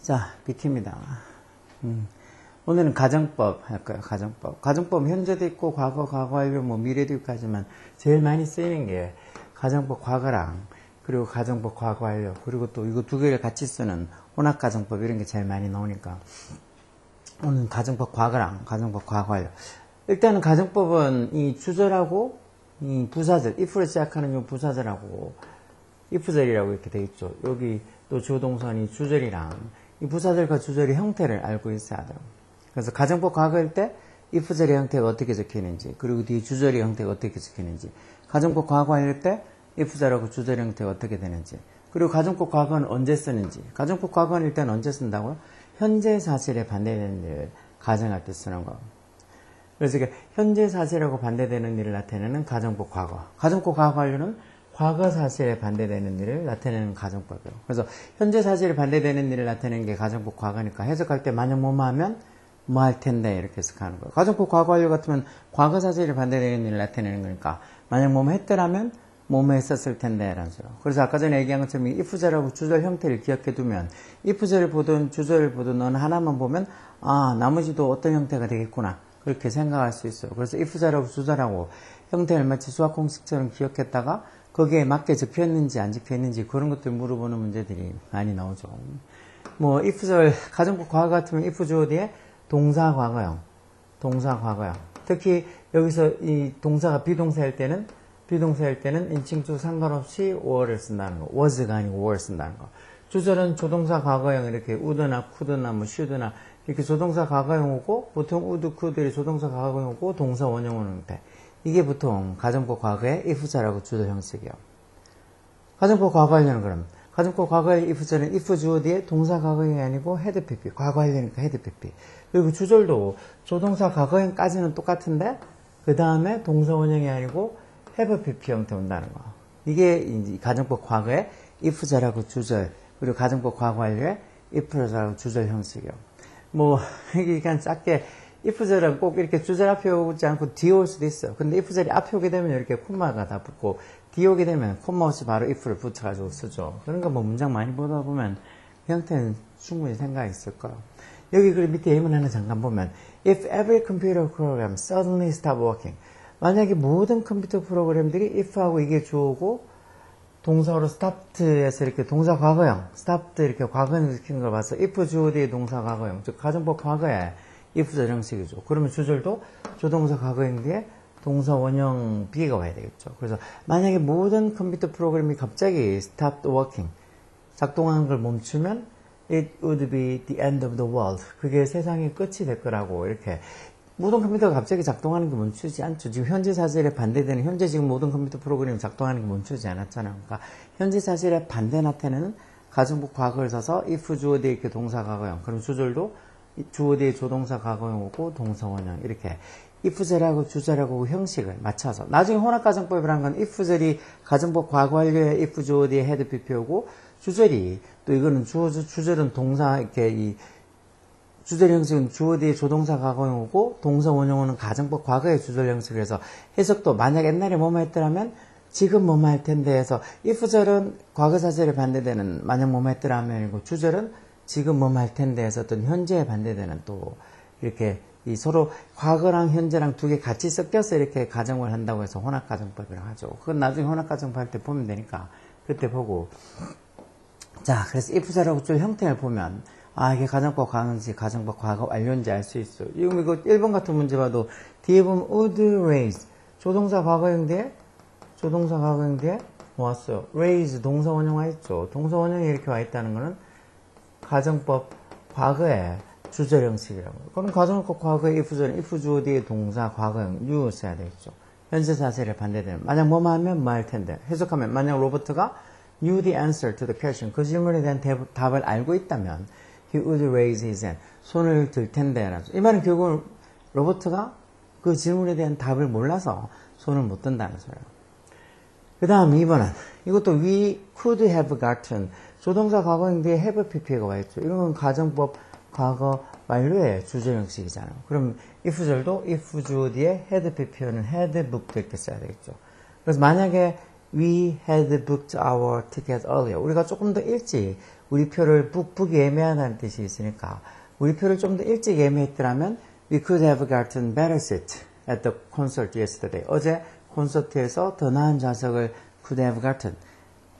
자, 비키입니다. 오늘은 가정법 할 거예요. 가정법. 가정법 현재도 있고 과거, 과거 완료, 뭐 미래도 있고 하지만 제일 많이 쓰이는 게 가정법 과거랑 그리고 가정법 과거 완료 그리고 또 이거 두 개를 같이 쓰는 혼합 가정법 이런 게 제일 많이 나오니까 오늘 가정법 과거랑 가정법 과거 완료. 일단은 가정법은 이 주절하고 이 부사절, if로 시작하는 이 부사절하고 if절이라고 이렇게 돼 있죠. 여기 또 주동선이 주절이랑 이 부사절과 주절의 형태를 알고 있어야 돼요. 그래서 가정법 과거일 때 if절의 형태가 어떻게 적혀 있는지 그리고 뒤 주절의 형태가 어떻게 적혀 있는지 가정법 과거일 때 if절하고 주절의 형태가 어떻게 되는지 그리고 가정법 과거는 언제 쓰는지 가정법 과거는 일단 언제 쓴다고요? 현재 사실에 반대되는 일을 가정할 때 쓰는 거. 그래서 현재 사실하고 반대되는 일을 나타내는 가정법 과거. 가정법 과거 완료는 과거 사실에 반대되는 일을 나타내는 가정법이에요. 그래서 현재 사실에 반대되는 일을 나타내는 게 가정법 과거니까 해석할 때 만약 뭐뭐 하면 뭐 할 텐데 이렇게 해석하는 거예요. 가정법 과거 완료 같으면 과거 사실에 반대되는 일을 나타내는 거니까 만약 뭐뭐 했더라면 뭐뭐 했었을 텐데 라는 소리예요. 그래서 아까 전에 얘기한 것처럼 if절하고 주절 형태를 기억해 두면 if절을 보든 주절을 보든 어느 하나만 보면 아 나머지도 어떤 형태가 되겠구나 그렇게 생각할 수 있어요. 그래서 if절하고 주절하고 형태를 마치 수학 공식처럼 기억했다가 거기에 맞게 적혀있는지 안 적혀있는지 그런 것들 물어보는 문제들이 많이 나오죠. 뭐 if절 가정법 과거 같으면 if 주어 뒤에 동사 과거형 특히 여기서 이 동사가 비동사일 때는 인칭주 상관없이 or를 쓴다는 거 was가 아니고 or 쓴다는 거. 주절은 조동사 과거형 이렇게 would나 could나 뭐 should나 이렇게 조동사 과거형 오고 보통 would, could들이 조동사 과거형 오고 동사 원형 오는 형태. 이게 보통 가정법 과거의 if절하고 주절 형식이에요. 가정법 과거 완료는 그럼 가정법 과거의 if절은 if 주어 뒤에 동사 과거형이 아니고 had pp 과거 완료니까 had pp 그리고 주절도 조동사 과거형까지는 똑같은데 그 다음에 동사 원형이 아니고 have pp 형태 온다는 거. 이게 이제 가정법 과거의 if절하고 주절 그리고 가정법 과거 완료의 if절하고 주절 형식이에요. 뭐 이게 그냥 작게 if절은 꼭 이렇게 주절 앞에 오지 않고 뒤에 올 수도 있어요. 근데 if절이 앞에 오게 되면 이렇게 콤마가 다 붙고 뒤에 오게 되면 콤마 없이 바로 if를 붙여가지고 쓰죠. 그러니까 뭐 문장 많이 보다 보면 그 형태는 충분히 생각이 있을 거예요. 여기 그 밑에 예문 하나 잠깐 보면 If every computer program suddenly stop working 만약에 모든 컴퓨터 프로그램들이 if하고 이게 주어고 동사로 stopped에서 이렇게 동사 과거형 stopped 이렇게 과거형 시키는 걸 봐서 if 주어 뒤에 동사 과거형 즉 가정법 과거에 if절 형식이죠. 그러면 주절도 조동사 과거형 뒤에 동사 원형 B가 와야 되겠죠. 그래서 만약에 모든 컴퓨터 프로그램이 갑자기 stopped working 작동하는 걸 멈추면 it would be the end of the world 그게 세상의 끝이 될 거라고 이렇게 모든 컴퓨터가 갑자기 작동하는 게 멈추지 않죠. 지금 현재 사실에 반대되는 현재 지금 모든 컴퓨터 프로그램이 작동하는 게 멈추지 않았잖아요. 그러니까 현재 사실에 반대 나타내는 가정법 과거를 써서 if 주어 뒤에 이렇게 동사 과거형 그럼 주절도 주어 뒤에 조동사 과거형 오고 동사 원형 이렇게 if절하고 주절하고 형식을 맞춰서 나중에 혼합가정법이라는 건 if절이 가정법 과거 완료에 if 주어 뒤에 had pp 오고 주절이 또 이거는 주절은 동사 이렇게 이 주절 형식은 주어 뒤에 조동사 과거형 오고 동사 원형은 가정법 과거의 주절 형식이라서 해석도 만약 옛날에 뭐뭐 했더라면 지금 뭐뭐 할 텐데 해서 if절은 과거 사실에 반대되는 만약 뭐뭐 했더라면이고 주절은 지금 뭐뭐 할 텐데 해서 어떤 현재에 반대되는 또 이렇게 이 서로 과거랑 현재랑 두 개 같이 섞여서 이렇게 가정을 한다고 해서 혼합가정법이라고 하죠. 그건 나중에 혼합가정법 할 때 보면 되니까 그때 보고 자 그래서 if절하고 줄 형태를 보면 아 이게 가정법 과거인지 가정법 과거 완료인지 알 수 있어요. 지금 이거 1번 같은 문제 봐도 뒤에 보면 would raise 조동사 과거형 뒤에 뭐 왔어요? raise 동사 원형 와 있죠. 동사 원형이 이렇게 와 있다는 거는 가정법 과거의 주절 형식이라고. 그럼 가정법 과거의 if절은 if 주어 뒤에 동사 과거형 you 써야 되겠죠. 현재 사실에 반대되는 만약 뭐뭐 하면 뭐 할 텐데 해석하면 만약 로버트가 knew the answer to the question 그 질문에 대한 답을 알고 있다면 he would raise his hand 손을 들 텐데 이 말은 결국은 로버트가 그 질문에 대한 답을 몰라서 손을 못 든다는 소리예요. 그 다음 2번은 이것도 we could have gotten 조동사 과거형 뒤에 have pp가 와 있죠. 이런 건 가정법 과거 완료의 주절 형식이잖아요. 그럼 if절도 if 주어 뒤에 had pp는 had booked 이렇게 써야 되겠죠. 그래서 만약에 we had booked our ticket earlier 우리가 조금 더 일찍 우리 표를 북북이 예매하다는 뜻이 있으니까 우리 표를 좀 더 일찍 예매했더라면 we could have gotten better seat at the concert yesterday. 어제 콘서트에서 더 나은 좌석을 could have gotten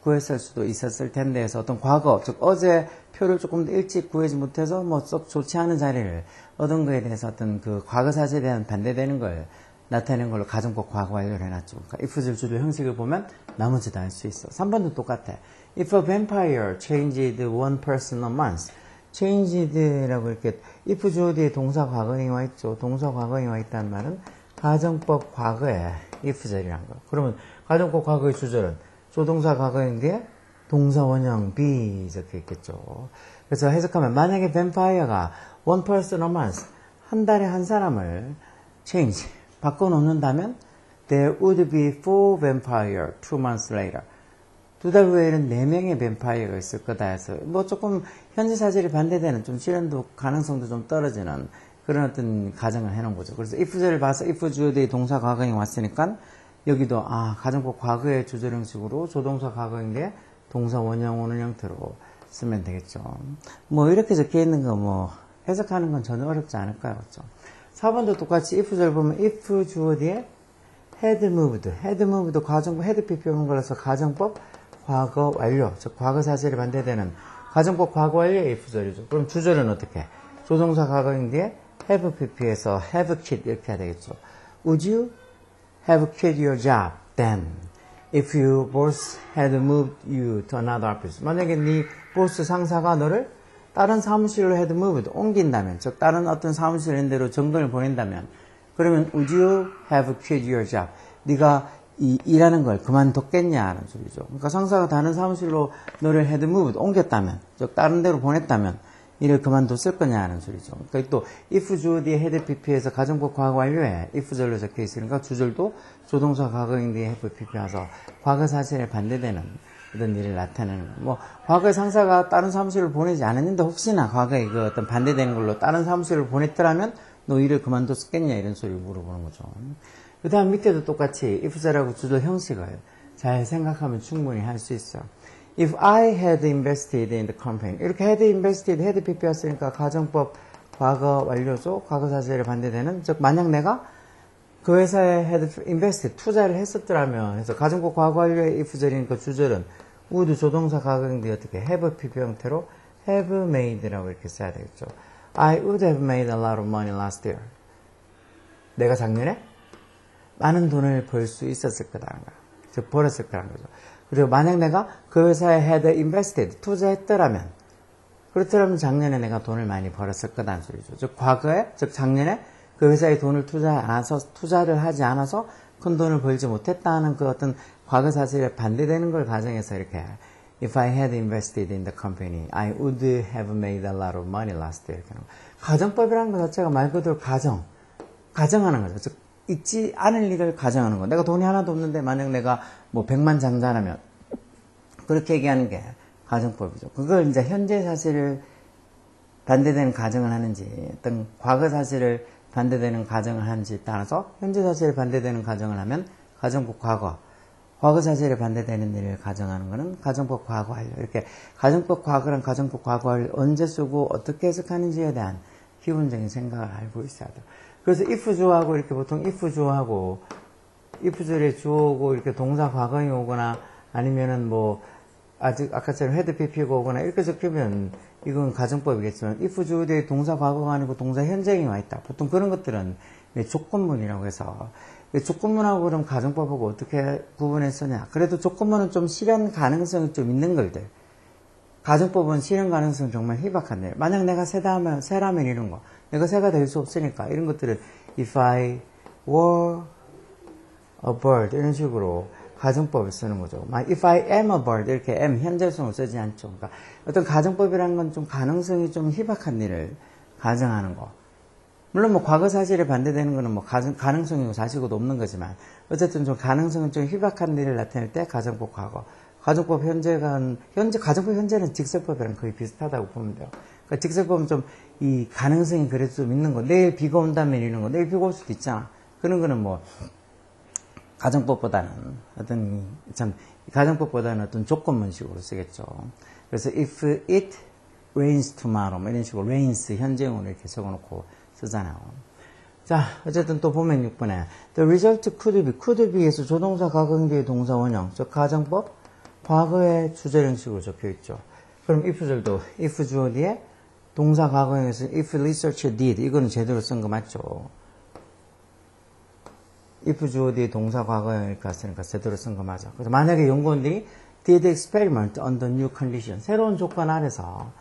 구했을 수도 있었을 텐데 해서 어떤 과거, 즉 어제 표를 조금 더 일찍 구하지 못해서 뭐 썩 좋지 않은 자리를 얻은 거에 대해서 어떤 그 과거 사실에 대한 반대되는 걸 나타내는 걸로 가정법 과거 완료를 해놨죠. 그러니까 if's 주도 형식을 보면 나머지도 알 수 있어. 3번도 똑같아. If a vampire changed one person a month. changed라고 이렇게 if 주어 뒤에 동사 과거형이 와 있죠. 동사 과거형이 와 있다는 말은 가정법 과거에 if절이란 거. 그러면 가정법 과거의 주절은 조동사 과거형 뒤에 동사 원형 be 적혀 있겠죠. 그래서 해석하면 만약에 vampire가 one person a month 한 달에 한 사람을 change 바꿔놓는다면 there would be 4 vampire 2 months later. 2달 후에는 4명의 vampire가 있을 거다 해서 뭐 조금 현재 사실이 반대되는 좀 실현도 가능성도 좀 떨어지는 그런 어떤 가정을 해놓은 거죠. 그래서 if절을 봐서 if 주어 뒤에 동사 과거형이 왔으니까 여기도 가정법 과거의 주절 형식으로 조동사 과거인데 동사 원형 오는 형태로 쓰면 되겠죠. 뭐 이렇게 적혀 있는 거 뭐 해석하는 건 전혀 어렵지 않을 거예요. 그렇죠? 4번도 똑같이 if절 보면 if 주어 뒤에 had moved. had moved 가정법 had pp 오는 거라서 가정법 과거 완료. 즉 과거 사실에 반대되는 가정법 과거 완료의 if절이죠. 그럼 주절은 어떻게? 조동사 과거인 뒤에 have pp에서 have quit 이렇게 해야 되겠죠. Would you have quit your job then if your boss had moved you to another office? 만약에 네 보스 상사가 너를 다른 사무실로 had moved 옮긴다면, 즉 다른 어떤 사무실인 데로 정근을 보낸다면, 그러면 would you have quit your job? 네가 일하는 걸 그만뒀겠냐는 소리죠. 그러니까 상사가 다른 사무실로 너를 had moved 옮겼다면, 즉 다른 데로 보냈다면 일을 그만뒀을 거냐는 소리죠. 그러니까 또 if 주어 뒤에 had pp에서 가정법 과거 완료에 if절로 적혀 있으니까 주절도 조동사 과거인 뒤에 have pp 와서 과거 사실에 반대되는 이런 일을 나타내는 거. 뭐 과거에 상사가 다른 사무실을 보내지 않았는데 혹시나 과거에 그 어떤 반대되는 걸로 다른 사무실을 보냈더라면 너 일을 그만뒀겠냐 이런 소리를 물어보는 거죠. 그 다음 밑에도 똑같이 if절하고 주절 형식을 잘 생각하면 충분히 할 수 있어요. If I had invested in the company. 이렇게 had invested, had pp 왔으니까 가정법 과거 완료죠. 과거 사실에 반대되는, 즉 만약 내가 그 회사에 had invested, 투자를 했었더라면 해서 가정법 과거 완료의 if절이니까 주절은 would 조동사 과거인데 어떻게 have pp 형태로 have made라고 이렇게 써야 되겠죠. I would have made a lot of money last year. 내가 작년에 많은 돈을 벌 수 있었을 거다라는 거야. 즉 벌었을 거라는 거죠. 그리고 만약 내가 그 회사에 had invested, 투자했더라면, 그렇더라면 작년에 내가 돈을 많이 벌었을 거다는 소리죠. 즉 과거에, 즉 작년에 그 회사에 돈을 투자를 하지 않아서 큰 돈을 벌지 못했다는 그 어떤 과거 사실에 반대되는 걸 가정해서 이렇게 If I had invested in the company, I would have made a lot of money last year. 가정법이라는 것 자체가 말 그대로 가정하는 거죠. 즉 있지 않을 일을 가정하는 거. 내가 돈이 하나도 없는데 만약 내가 뭐 100만 장자라면 그렇게 얘기하는 게 가정법이죠. 그걸 이제 현재 사실을 반대되는 가정을 하는지 어떤 과거 사실을 반대되는 가정을 하는지에 따라서 현재 사실에 반대되는 가정을 하면 가정법 과거 사실에 반대되는 일을 가정하는 것은 가정법 과거 완료. 이렇게 가정법 과거랑 가정법 과거 완료 언제 쓰고 어떻게 해석하는지에 대한 기본적인 생각을 알고 있어야 돼요. 그래서 if 주어하고 이렇게 보통 if 주어하고 if절에 주어고 이렇게 동사 과거형이 오거나 아니면은 뭐 아직 아까처럼 had pp가 오거나 이렇게 적히면 이건 가정법이겠지만 if 주어 뒤에 동사 과거가 아니고 동사 현재형이 와 있다. 보통 그런 것들은 조건문이라고 해서 조건문하고 그럼 가정법하고 어떻게 구분했으냐. 그래도 조건문은 좀 실현 가능성이 좀 있는 걸들. 가정법은 실현 가능성이 정말 희박한데 만약 내가 새라면 이런 거 내가 새가 될 수 없으니까 이런 것들은 if I were a bird 이런 식으로 가정법을 쓰는 거죠. if I am a bird 이렇게 am 현재성을 쓰지 않죠. 그러니까 어떤 가정법이라는 건 좀 가능성이 좀 희박한 일을 가정하는 거. 물론 뭐 과거 사실에 반대되는 거는 뭐 가능성이고 사실고도 없는 거지만 어쨌든 좀 가능성은 좀 희박한 일을 나타낼 때 가정법 과거. 가정법 가정법 현재는 직설법이랑 거의 비슷하다고 보면 돼요. 그러니까 직설법은 좀 이 가능성이 그래도 좀 있는 거. 내일 비가 온다면 이런 거. 내일 비가 올 수도 있잖아. 그런 거는 뭐 가정법보다는 어떤 가정법보다는 어떤 조건문식으로 쓰겠죠. 그래서 if it rains tomorrow 뭐 이런 식으로 rains 현재형으로 이렇게 적어놓고 쓰잖아요. 자, 어쨌든 또 보면 6번에 the result could be에서 조동사 과거형 뒤에 동사 원형, 즉 가정법 과거의 주제형식으로 적혀 있죠. 그럼 if절도 if 주어 뒤에 동사 과거형에서 if researcher did 이거는 제대로 쓴 거 맞죠? if 주어 뒤에 동사 과거형이니까 쓰니까 제대로 쓴 거 맞아. 그래서 만약에 연구원들이 did experiment under new condition 새로운 조건 아래서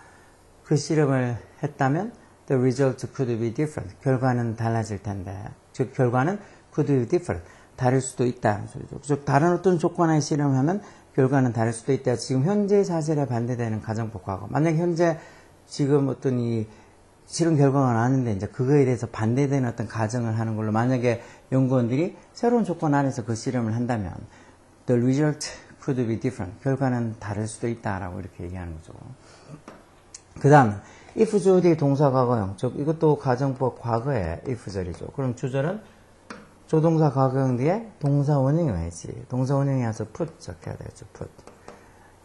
그 실험을 했다면 the result could be different. 결과는 달라질 텐데. 즉, 결과는 could be different. 다를 수도 있다는 소리죠. 즉, 다른 어떤 조건에 실험하면 결과는 다를 수도 있다. 지금 현재 사실에 반대되는 가정법 과거. 만약 현재 지금 어떤 이 실험 결과가 나왔는데 이제 그거에 대해서 반대되는 어떤 가정을 하는 걸로 만약에 연구원들이 새로운 조건 안에서 그 실험을 한다면 the result could be different. 결과는 다를 수도 있다라고 이렇게 얘기하는 거죠. 그 다음 if 주어 뒤에 동사 과거형, 즉 이것도 가정법 과거의 if절이죠. 그럼 주절은 조동사 과거형 뒤에 동사 원형이 와야지. 동사 원형이 와서 put 적혀야 되겠죠. put.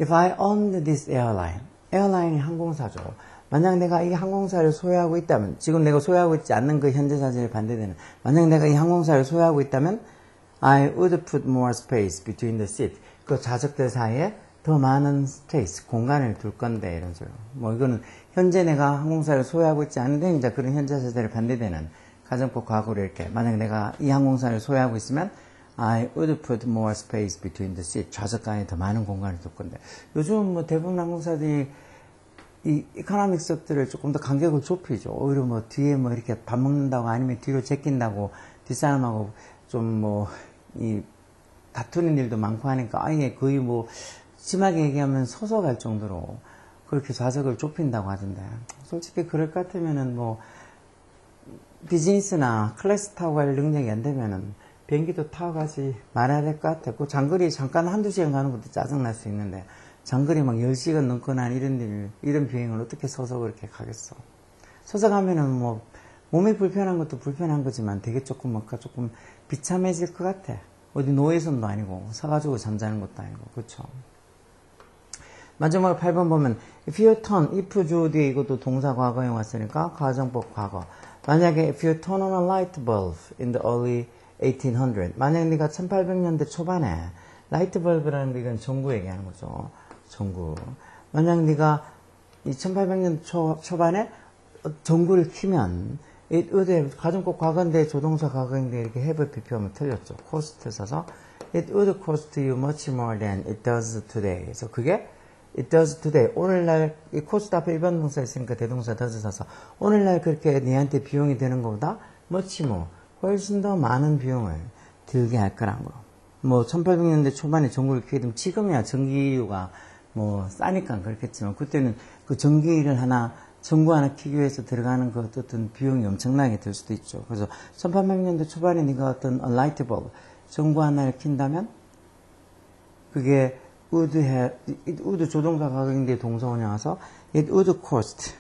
If I owned this airline, 에어라인이 항공사죠. 만약 내가 이 항공사를 소유하고 있다면, 지금 내가 소유하고 있지 않는 그 현재 사실에 반대되는, 만약 내가 이 항공사를 소유하고 있다면 I would put more space between the seat. 그 좌석들 사이에 더 많은 스페이스, 공간을 둘 건데, 이런 소리. 뭐, 이거는 현재 내가 항공사를 소유하고 있지 않은데, 이제 그런 현재 사실에 반대되는 가정법 과거로 이렇게, 만약 내가 이 항공사를 소유하고 있으면, I would put more space between the seat. 좌석 간에 더 많은 공간을 둘 건데. 요즘 뭐 대부분 항공사들이 이 이코노믹 석들을 조금 더 간격을 좁히죠. 오히려 뭐 뒤에 뭐 이렇게 밥 먹는다고 아니면 뒤로 제낀다고 뒷사람하고 좀 뭐, 다투는 일도 많고 하니까 아예 거의 뭐, 심하게 얘기하면 서서 갈 정도로 그렇게 좌석을 좁힌다고 하던데 솔직히 그럴 것 같으면은 뭐 비즈니스나 클래스 타고 갈 능력이 안 되면은 비행기도 타고 가지 말아야 될 것 같아. 그 장거리 잠깐 한두 시간 가는 것도 짜증날 수 있는데 장거리 막 10시간 넘거나 이런 비행을 어떻게 서서 그렇게 가겠어. 서서 가면은 뭐 몸이 불편한 것도 불편한 거지만 되게 조금 뭔가 조금 비참해질 것 같아. 어디 노예선도 아니고 서가지고 잠자는 것도 아니고 그렇죠. 마지막으로 8번 보면 if you turn, if 주어 뒤에 이것도 동사 과거형 왔으니까 가정법 과거. 만약에 if you turn on a light bulb in the early 1800 만약 네가 1800년대 초반에 라이트 벌브라는 게 이건 전구 얘기하는 거죠. 전구. 만약 네가 이 1800년대 초반에 전구를 키면 it would have, 가정법 과거인데 조동사 과거인데 이렇게 have 비표하면 틀렸죠. cost 써서 it would cost you much more than it does today. 그래서 그게 it does today. 오늘날 이 cost 앞에 일반 동사 있으니까 대동사 does 써서 오늘날 그렇게 네한테 비용이 되는 것보다 much more 훨씬 더 많은 비용을 들게 할 거라는 거. 뭐 1800년대 초반에 전구를 키게 되면 지금이야 전기료가 뭐 싸니까 그렇겠지만 그때는 그 전기를 전구 하나 키기 위해서 들어가는 그 어떤 비용이 엄청나게 들 수도 있죠. 그래서 1800년대 초반에 네가 어떤 라이트 벌브 전구 하나를 킨다면 그게 would 조동사 과거인데 동사 원형 와서 it would cost.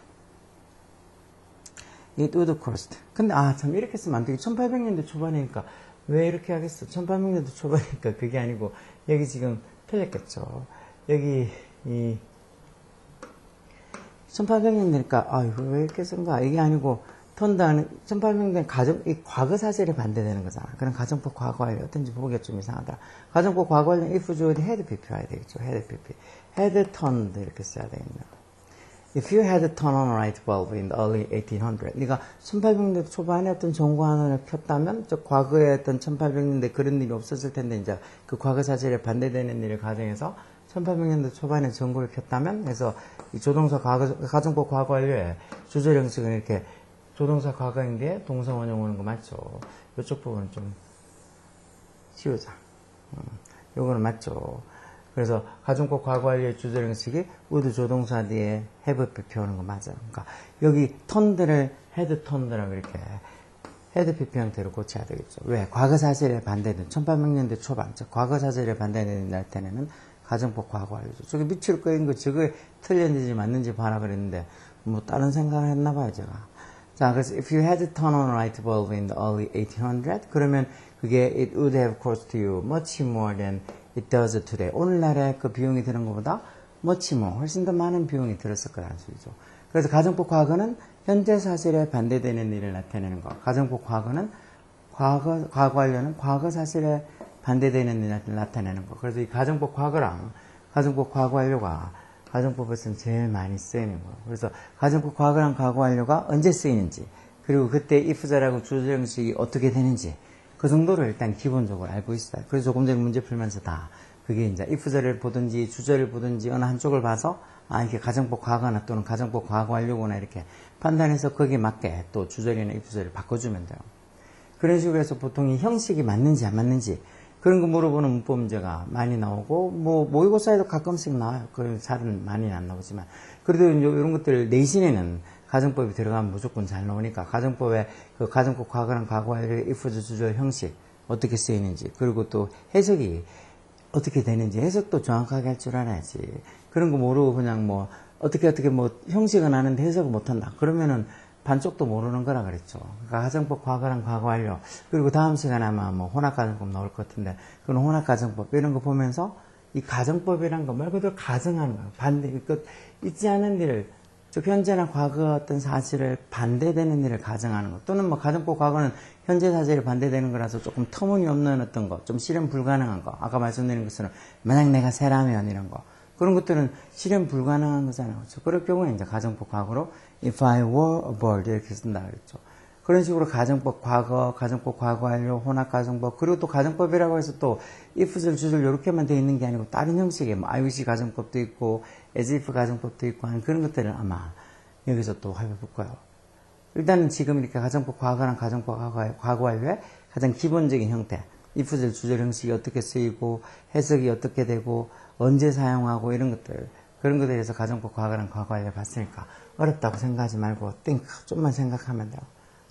근데 참 이렇게 쓰면 안 되게 1800년대 초반이니까 왜 이렇게 하겠어? 1800년대 초반이니까 그게 아니고 여기 지금 틀렸겠죠. 여기 1800년대니까 이거 왜 이렇게 쓴가? 이게 아니고 턴다는 1800년대 이 과거 사실에 반대되는 거잖아. 그런 가정법 과거 완료 어떤지 보기가 좀 이상하더라. 가정법 과거 완료 if 주어 뒤에 had pp와야 되겠죠. had pp. had turned 이렇게 써야 되겠네요. If you had turned on a light bulb in the early 1800, 네가 1800년대 초반에 어떤 전구 하나를 켰다면, 저 과거에 어떤 1800년대 그런 일이 없었을 텐데, 이제 그 과거 사실에 반대되는 일을 가정해서 1800년대 초반에 전구를 켰다면, 그래서 이 조동사 가정법 과거 완료에 주절 형식은 이렇게 조동사 과거인데 동사 원형 오는 거 맞죠? 이쪽 부분은 좀 치우자. 요거는 맞죠? 그래서 가정법 과거 완료의 주절 형식이 would 조동사 뒤에 have 표현하는 거 맞아요. 그러니까 여기 턴들을 had 턴드라고 이렇게 had pp 형태로 고쳐야 되겠죠. 왜? 과거 사실에 반대된 1800년대 초반, 즉 과거 사실에 반대되는 날 때는 가정법 과거 완료죠. 저기 밑으로 끄인 거 저거 틀렸는지 맞는지 봐라 그랬는데 뭐 다른 생각을 했나 봐요 제가. 자, 그래서 if you had turned on a light bulb in the early 1800 그러면 그게 it would have cost you much more than it does today. 오늘날에 그 비용이 드는 것보다 much more, 훨씬 더 많은 비용이 들었을 거라는 소리죠. 그래서 가정법 과거는 현재 사실에 반대되는 일을 나타내는 거. 가정법 과거는 과거하려는 과거 사실에 반대되는 일을 나타내는 거. 그래서 이 가정법 과거랑 가정법 과거완료가 가정법에서는 제일 많이 쓰이는 거예요. 그래서 가정법 과거랑 과거완료가 언제 쓰이는지, 그리고 그때 if자라고 주절 형식이 어떻게 되는지, 그 정도를 일단 기본적으로 알고 있어요. 그래서 조금 전에 문제 풀면서 다 그게 이제 if자를 보든지 주절을 보든지 어느 한쪽을 봐서 이게 가정법 과거나 또는 가정법 과거 완료구나 이렇게 판단해서 거기에 맞게 또 주절이나 if자를 바꿔주면 돼요. 그런 식으로 해서 보통 이 형식이 맞는지 안 맞는지 그런 거 물어보는 문법 문제가 많이 나오고 모의고사에도 가끔씩 나와요. 그 잘은 많이 안 나오지만 그래도 이런 것들 내신에는 가정법이 들어가면 무조건 잘 나오니까 가정법에 그 가정법 과거랑 과거 완료의 if 주절 형식 어떻게 쓰이는지 그리고 또 해석이 어떻게 되는지 해석도 정확하게 할 줄 알아야지. 그런 거 모르고 그냥 어떻게 형식은 아는데 해석을 못한다. 그러면은 반쪽도 모르는 거라 그랬죠. 그러니까 가정법 과거랑 과거 완료. 그리고 다음 시간에 아마 혼합가정법 나올 것 같은데 그런 혼합가정법 이런 거 보면서 이 가정법이란 거 말 그대로 가정하는 거예요. 반대, 있지 않은 일을 즉 현재나 과거 어떤 사실을 반대되는 일을 가정하는 것 또는 가정법 과거는 현재 사실이 반대되는 거라서 조금 터무니없는 어떤 거 좀 실현 불가능한 거 아까 말씀드린 것처럼 만약 내가 새라면 이런 거 그런 것들은 실현 불가능한 거잖아요. 그렇죠? 그럴 경우에 이제 가정법 과거로 if I were a bird 이렇게 쓴다 그랬죠. 그런 식으로 가정법 과거, 가정법 과거 완료, 혼합 가정법 그리고 또 가정법이라고 해서 또 if절 주절 이렇게만 돼 있는 게 아니고 다른 형식의 I wish 가정법도 있고 as if 가정법도 있고 하는 그런 것들을 아마 여기서 또 해볼 거예요. 일단은 지금 이렇게 가정법 과거랑 가정법 과거 완료의 가장 기본적인 형태 if절 주절 형식이 어떻게 쓰이고 해석이 어떻게 되고 언제 사용하고 이런 것들 그런 것에 대해서 가정법 과거랑 과거 완료 봤으니까 어렵다고 생각하지 말고 좀만 생각하면 돼요.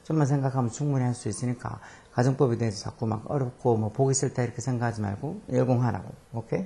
좀만 생각하면 충분히 할 수 있으니까 가정법에 대해서 자꾸 어렵고 보기 싫다 이렇게 생각하지 말고 열공하라고. 오케이?